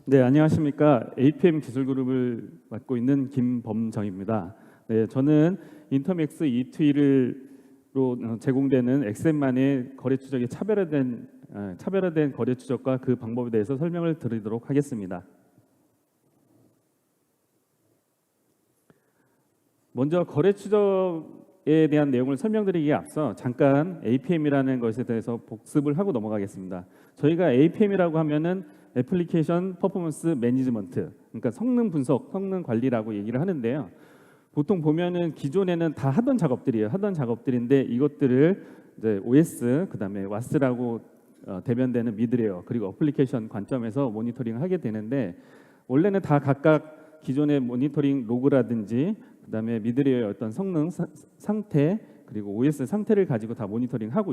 네, 안녕하십니까. APM 기술그룹을 맡고 있는 김범정입니다. 네, 저는 인터맥스 E2E로 제공되는 엑센만의 거래 추적의 차별화된 거래 추적과 그 방법에 대해서 설명을 드리도록 하겠습니다. 먼저 거래 추적에 대한 내용을 설명드리기에 앞서 잠깐 APM이라는 것에 대해서 복습을 하고 넘어가겠습니다. 저희가 APM이라고 하면은 애플리케이션 퍼포먼스 매니지먼트, 그러니까 성능 분석, 성능 관리라고 얘기를 하는데요. 보통 보면은 기존에는 다 하던 작업들인데 이것들을 이제 OS, 그다음에 WAS라고 대변되는 미드웨어 그리고 어플리케이션 관점에서 모니터링을 하게 되는데, 원래는 다 각각 기존의 모니터링 로그라든지 그다음에 미드웨어의 어떤 성능 상태 그리고 OS 상태를 가지고 다 모니터링 하고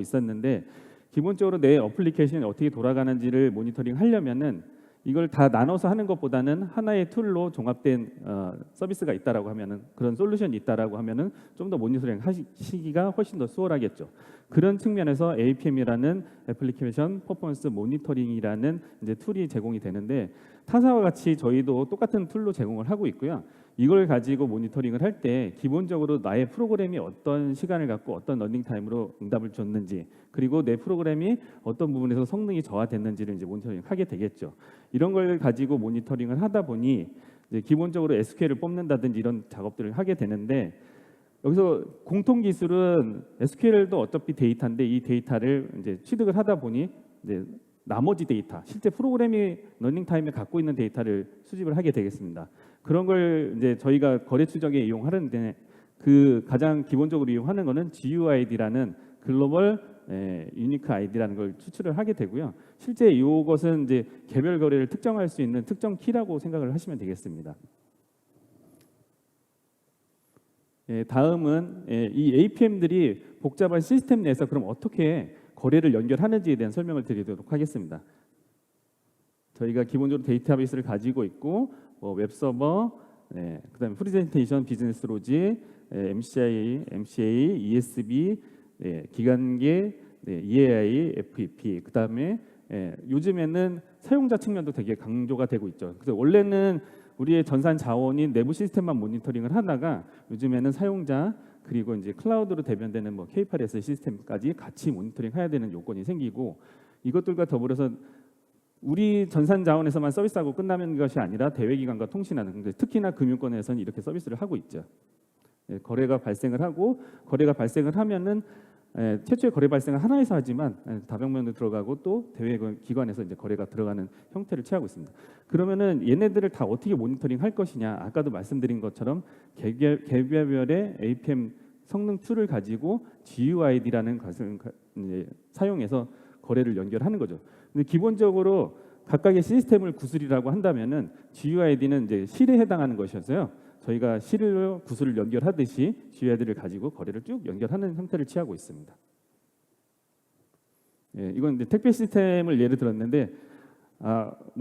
있었는데, 기본적으로 내 어플리케이션이 어떻게 돌아가는지를 모니터링 하려면은 이걸 다 나눠서 하는 것보다는 하나의 툴로 종합된 서비스가 있다라고 하면은, 그런 솔루션이 있다라고 하면은 좀 더 모니터링 하시기가 훨씬 더 수월하겠죠. 그런 측면에서 APM이라는 애플리케이션 퍼포먼스 모니터링이라는 이제 툴이 제공이 되는데, 타사와 같이 저희도 똑같은 툴로 제공을 하고 있고요. 이걸 가지고 모니터링을 할 때 기본적으로 나의 프로그램이 어떤 시간을 갖고 어떤 러닝 타임으로 응답을 줬는지, 그리고 내 프로그램이 어떤 부분에서 성능이 저하됐는지를 이제 모니터링하게 되겠죠. 이런 걸 가지고 모니터링을 하다 보니 이제 기본적으로 SQL을 뽑는다든지 이런 작업들을 하게 되는데, 여기서 공통 기술은 SQL도 어차피 데이터인데 이 데이터를 이제 취득을 하다 보니 이제 나머지 데이터, 실제 프로그램이 러닝 타임에 갖고 있는 데이터를 수집을 하게 되겠습니다. 그런 걸 이제 저희가 거래 추적에 이용하는데, 그 가장 기본적으로 이용하는 거는 GUID라는 글로벌 유니크 아이디라는 걸 추출을 하게 되고요. 실제 이것은 이제 개별 거래를 특정할 수 있는 특정 키라고 생각을 하시면 되겠습니다. 다음은 이 APM들이 복잡한 시스템 내에서 그럼 어떻게 거래를 연결하는지에 대한 설명을 드리도록 하겠습니다. 저희가 기본적으로 데이터베이스를 가지고 있고 웹서버, 그다음에 프레젠테이션, 비즈니스 로직, MCA, ESB, 기관계, EAI, FEP, 그다음에 요즘에는 사용자 측면도 되게 강조가 되고 있죠. 그래서 원래는 우리의 전산 자원인 내부 시스템만 모니터링을 하다가 요즘에는 사용자 그리고 이제 클라우드로 대변되는 K8s 시스템까지 같이 모니터링해야 되는 요건이 생기고, 이것들과 더불어서 우리 전산 자원에서만 서비스하고 끝나는 것이 아니라 대외기관과 통신하는, 특히나 금융권에서는 이렇게 서비스를 하고 있죠. 거래가 발생을 하고, 거래가 발생을 하면은 최초의 거래 발생은 하나에서 하지만 다방면으로 들어가고 또 대외기관에서 이제 거래가 들어가는 형태를 취하고 있습니다. 그러면은 얘네들을 다 어떻게 모니터링 할 것이냐? 아까도 말씀드린 것처럼 개별의 APM 성능 툴을 가지고 GUID라는 것을 사용해서 거래를 연결하는 거죠. 근데 기본적으로 각각의 시스템을 구슬이라고 한다면은 GUID는 이제 실에 해당하는 것이어서요. 저희가 실로 구슬을 연결하듯이 GUID를 가지고 거래를 쭉 연결하는 형태를 취하고 있습니다. 이건 이제 택배 시스템을 예를 들었는데,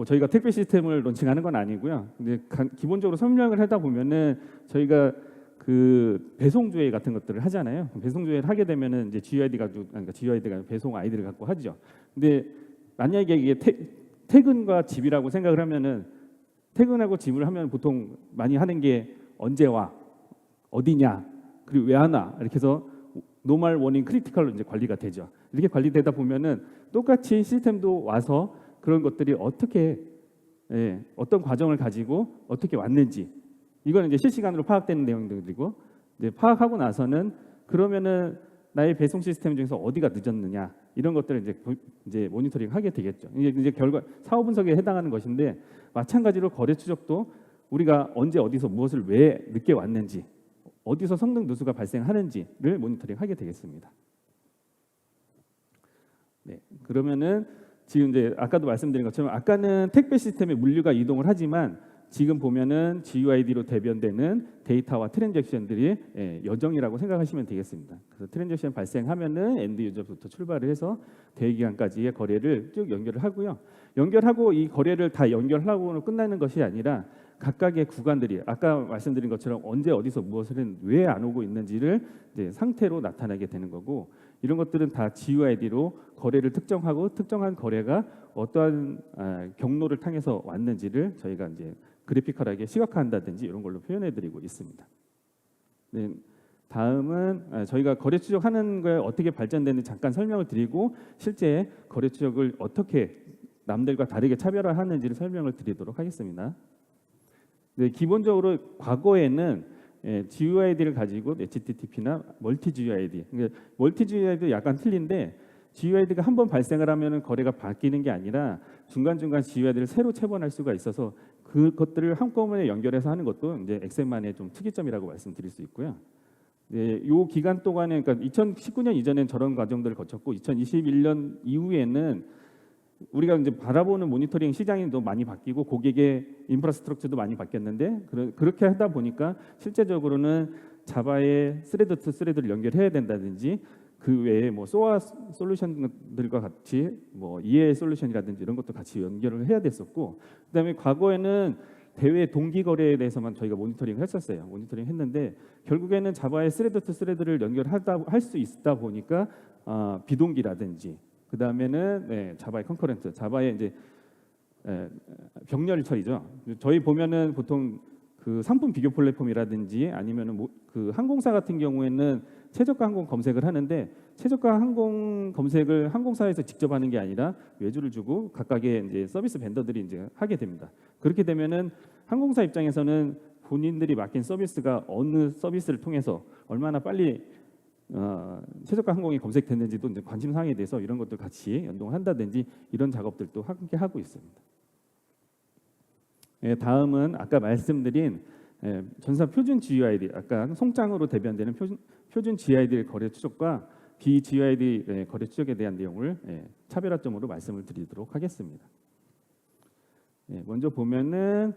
저희가 택배 시스템을 론칭하는 건 아니고요. 근데 기본적으로 설명을 하다 보면은 저희가 그 배송 조회 같은 것들을 하잖아요. 배송 조회를 하게 되면은 이제 GUID가 배송 아이디를 갖고 하죠. 근데 만약에 이게 퇴근과 집이라고 생각을 하면은, 퇴근하고 집을 하면 보통 많이 하는 게 언제 와, 어디냐, 그리고 왜 안 와, 이렇게 해서 노멀, 워닝, 크리티컬로 이제 관리가 되죠. 이렇게 관리되다 보면은 똑같이 시스템도 와서 그런 것들이 어떻게 어떤 과정을 가지고 어떻게 왔는지, 이거는 이제 실시간으로 파악되는 내용들이고, 이제 파악하고 나서는 그러면은 나의 배송 시스템 중에서 어디가 늦었느냐, 이런 것들을 이제 모니터링 하게 되겠죠. 이제 결과 사후 분석에 해당하는 것인데, 마찬가지로 거래 추적도 우리가 언제 어디서 무엇을 왜 늦게 왔는지, 어디서 성능 누수가 발생하는지를 모니터링 하게 되겠습니다. 그러면은 지금 이제 아까도 말씀드린 것처럼, 아까는 택배 시스템에 물류가 이동을 하지만 지금 보면은 GUID로 대변되는 데이터와 트랜잭션들이 여정이라고 생각하시면 되겠습니다. 그래서 트랜잭션 발생하면은 엔드 유저부터 출발을 해서 대기관까지의 거래를 쭉 연결을 하고요. 연결하고 이 거래를 다 연결하고는 끝나는 것이 아니라 각각의 구간들이 아까 말씀드린 것처럼 언제 어디서 무엇을 왜 안 오고 있는지를 이제 상태로 나타나게 되는 거고, 이런 것들은 다 GUID로 거래를 특정하고 특정한 거래가 어떠한 경로를 통해서 왔는지를 저희가 이제 그래피컬하게 시각화한다든지 이런 걸로 표현해드리고 있습니다. 네, 다음은 저희가 거래 추적하는 거에 어떻게 발전되는지 잠깐 설명을 드리고 실제 거래 추적을 어떻게 남들과 다르게 차별화하는지를 설명을 드리도록 하겠습니다. 네, 기본적으로 과거에는 GUID를 가지고 HTTP나 멀티 GUID, 멀티 GUID도 약간 틀린데 GUID가 한 번 발생을 하면 거래가 바뀌는 게 아니라 중간중간 GUID를 새로 채번할 수가 있어서 그것들을 한꺼번에 연결해서 하는 것도 이제 엑셀만의 좀 특이점이라고 말씀드릴 수 있고요. 네, 요 기간 동안에 그러니까 2019년 이전엔 저런 과정들을 거쳤고 2021년 이후에는 우리가 이제 바라보는 모니터링 시장이 더 많이 바뀌고 고객의 인프라스트럭처도 많많이 바뀌었는데 그렇게 하다 보니까 실제적으로는 자바의 스레드 투 스레드를 연결해야 된다든지 그 외에 뭐 소아 솔루션들과 같이 뭐 EA 솔루션이라든지 이런 것도 같이 연결을 해야 됐었고 그다음에 과거에는 대외 동기 거래에 대해서만 저희가 모니터링을 했었어요. 모니터링 했는데 결국에는 자바의 스레드 투 스레드를 연결하다 할 수 있다 보니까 비동기라든지 그 다음에는 자바의 컨커런트, 자바의 이제 병렬 처리죠. 저희 보면은 보통 그 상품 비교 플랫폼이라든지 아니면은 그 항공사 같은 경우에는 최저가 항공 검색을 하는데 최저가 항공 검색을 항공사에서 직접 하는 게 아니라 외주를 주고 각각의 이제 서비스 벤더들이 이제 하게 됩니다. 그렇게 되면은 항공사 입장에서는 본인들이 맡긴 서비스가 어느 서비스를 통해서 얼마나 빨리 최저가 항공이 검색됐는지도 이제 관심 사항에 대해서 이런 것들 같이 연동한다든지 이런 작업들도 함께 하고 있습니다. 다음은 아까 말씀드린 전사 표준 GUID, 아까 송장으로 대변되는 표준 GUID 거래 추적과 BGUID 거래 추적에 대한 내용을 차별화점으로 말씀을 드리도록 하겠습니다. 먼저 보면은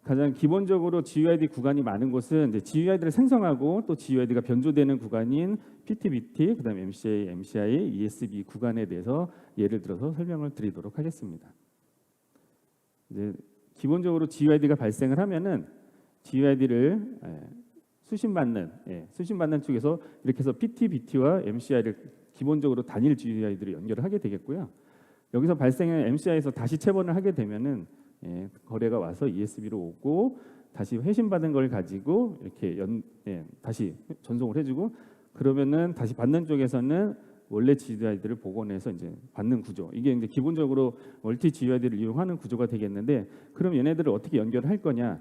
가장 기본적으로 GUID 구간이 많은 곳은 이제 GUID를 생성하고 또 GUID가 변조되는 구간인 PT/BT, 그다음에 MCA, MCI, ESB 구간에 대해서 예를 들어서 설명을 드리도록 하겠습니다. 이제 기본적으로 GUID가 발생을 하면은 GUID를 수신받는 쪽에서 이렇게 해서 PT/BT와 MCI를 기본적으로 단일 GUID로 연결을 하게 되겠고요. 여기서 발생한 MCI에서 다시 채번을 하게 되면은 거래가 와서 ESB로 오고 다시 회신받은 걸 가지고 이렇게 다시 전송을 해주고 그러면은 다시 받는 쪽에서는 원래 GUID를 복원해서 이제 받는 구조. 이게 이제 기본적으로 멀티 GUID를 이용하는 구조가 되겠는데 그럼 얘네들을 어떻게 연결할 거냐?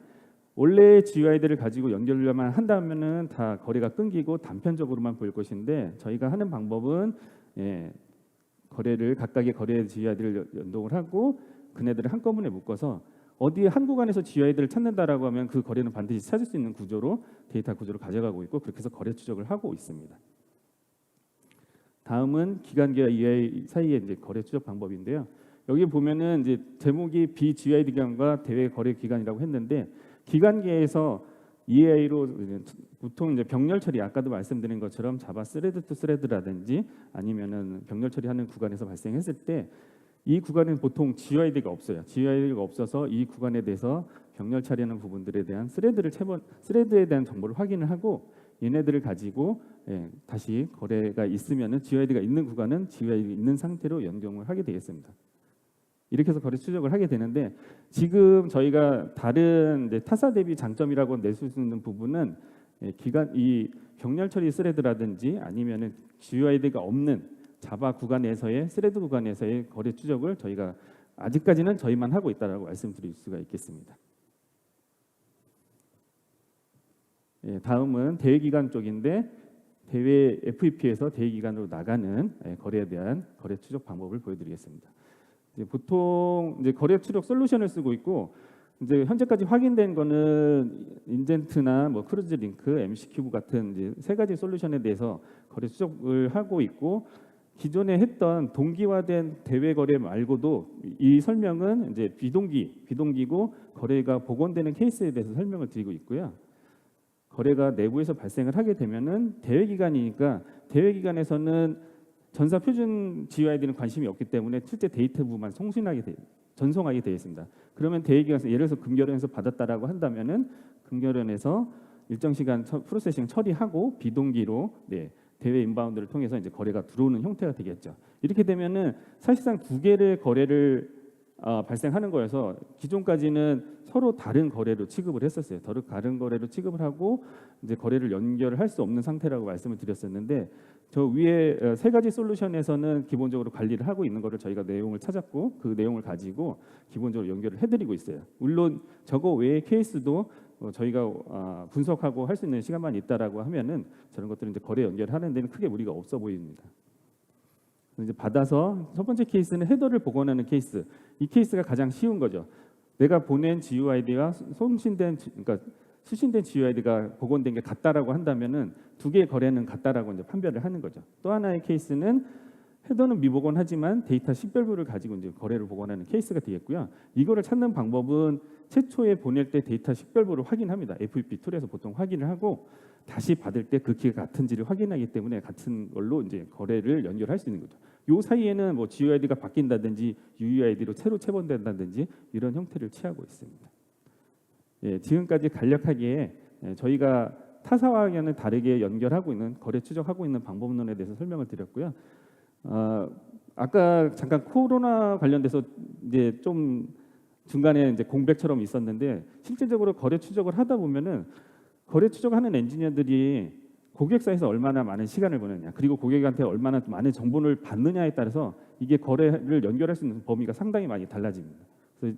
원래 GUID를 가지고 연결만 한다면은 다 거래가 끊기고 단편적으로만 보일 것인데 저희가 하는 방법은 거래를 각각의 거래 GUID를 연동을 하고 그네들을 한꺼번에 묶어서 어디 한 구간에서 GUID를 찾는다라고 하면 그 거래는 반드시 찾을 수 있는 구조로 데이터 구조를 가져가고 있고 그렇게 해서 거래 추적을 하고 있습니다. 다음은 기간계와 EI 사이의 이제 거래 추적 방법인데요. 여기 보면은 이제 제목이 BGUID 기간과 대외 거래 기간이라고 했는데 기간계에서 EA로 보통 이제 병렬 처리 아까도 말씀드린 것처럼 자바 스레드 투 스레드라든지 아니면은 병렬 처리하는 구간에서 발생했을 때 이 구간은 보통 GUID가 없어요. GUID가 없어서 이 구간에 대해서 병렬 처리하는 부분들에 대한 스레드에 대한 정보를 확인을 하고 얘네들을 가지고 다시 거래가 있으면은 GUID가 있는 구간은 GUID 있는 상태로 연동을 하게 되겠습니다. 이렇게 해서 거래 추적을 하게 되는데 지금 저희가 다른 이제 타사 대비 장점이라고 낼 수 있는 부분은 이 병렬 처리 스레드라든지 아니면은 GUID가 없는 자바 구간에서의 스레드 구간에서의 거래 추적을 저희가 아직까지는 저희만 하고 있다라고 말씀드릴 수가 있겠습니다. 다음은 대외 기간 쪽인데 대외 FEP에서 대외 기간으로 나가는 거래에 대한 거래 추적 방법을 보여드리겠습니다. 보통 이제 거래 추적 솔루션을 쓰고 있고 이제 현재까지 확인된 거는 인젠트나 뭐 크루즈 링크, MC큐브 같은 이제 세 가지 솔루션에 대해서 거래 추적을 하고 있고 기존에 했던 동기화된 대외 거래 말고도 이 설명은 이제 비동기고 거래가 복원되는 케이스에 대해서 설명을 드리고 있고요. 거래가 내부에서 발생을 하게 되면은 대외 기간이니까 대외 기간에서는 전사 표준 GUID는 관심이 없기 때문에 실제 데이터 부분만 전송하게 되어 있습니다. 그러면 대외 기간에서 예를 들어서 금결원에서 받았다라고 한다면은 금결원에서 일정 시간 프로세싱 처리하고 비동기로 대외 인바운드를 통해서 이제 거래가 들어오는 형태가 되겠죠. 이렇게 되면은 사실상 두 개의 거래를 발생하는 거여서 기존까지는 서로 다른 거래로 취급을 했었어요. 서로 다른 거래로 취급을 하고 이제 거래를 연결을 할 수 없는 상태라고 말씀을 드렸었는데 저 위에 세 가지 솔루션에서는 기본적으로 관리를 하고 있는 거를 저희가 내용을 찾았고 그 내용을 가지고 기본적으로 연결을 해드리고 있어요. 물론 저거 외의 케이스도 저희가 분석하고 할 수 있는 시간만 있다라고 하면은 저런 것들은 이제 거래 연결하는 데는 크게 무리가 없어 보입니다. 이제 받아서 첫 번째 케이스는 헤더를 복원하는 케이스. 이 케이스가 가장 쉬운 거죠. 내가 보낸 GUID와 그러니까 수신된 GUID가 복원된 게 같다라고 한다면은 두 개의 거래는 같다라고 이제 판별을 하는 거죠. 또 하나의 케이스는 헤더는 미복원하지만 데이터 식별부를 가지고 이제 거래를 복원하는 케이스가 되겠고요. 이거를 찾는 방법은 최초에 보낼 때 데이터 식별부를 확인합니다. FFP 툴에서 보통 확인을 하고 다시 받을 때 그 키가 같은지를 확인하기 때문에 같은 걸로 이제 거래를 연결할 수 있는 거죠. 요 사이에는 뭐 GUID가 바뀐다든지 UUID로 새로 체본된다든지 이런 형태를 취하고 있습니다. 예, 지금까지 간략하게 저희가 타사와는 다르게 연결하고 있는 거래 추적하고 있는 방법론에 대해서 설명을 드렸고요. 아까 잠깐 코로나 관련돼서 이제 좀 중간에 이제 공백처럼 있었는데 실질적으로 거래 추적을 하다 보면은 거래 추적하는 엔지니어들이 고객사에서 얼마나 많은 시간을 보내느냐 그리고 고객한테 얼마나 많은 정보를 받느냐에 따라서 이게 거래를 연결할 수 있는 범위가 상당히 많이 달라집니다. 그래서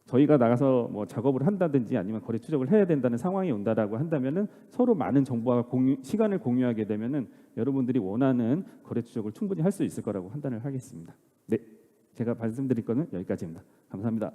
저희가 나가서 뭐 작업을 한다든지 아니면 거래 추적을 해야 된다는 상황이 온다라고 한다면은 서로 많은 정보와 시간을 공유하게 되면은 여러분들이 원하는 거래 추적을 충분히 할 수 있을 거라고 판단을 하겠습니다. 네, 제가 말씀드릴 거는 여기까지입니다. 감사합니다.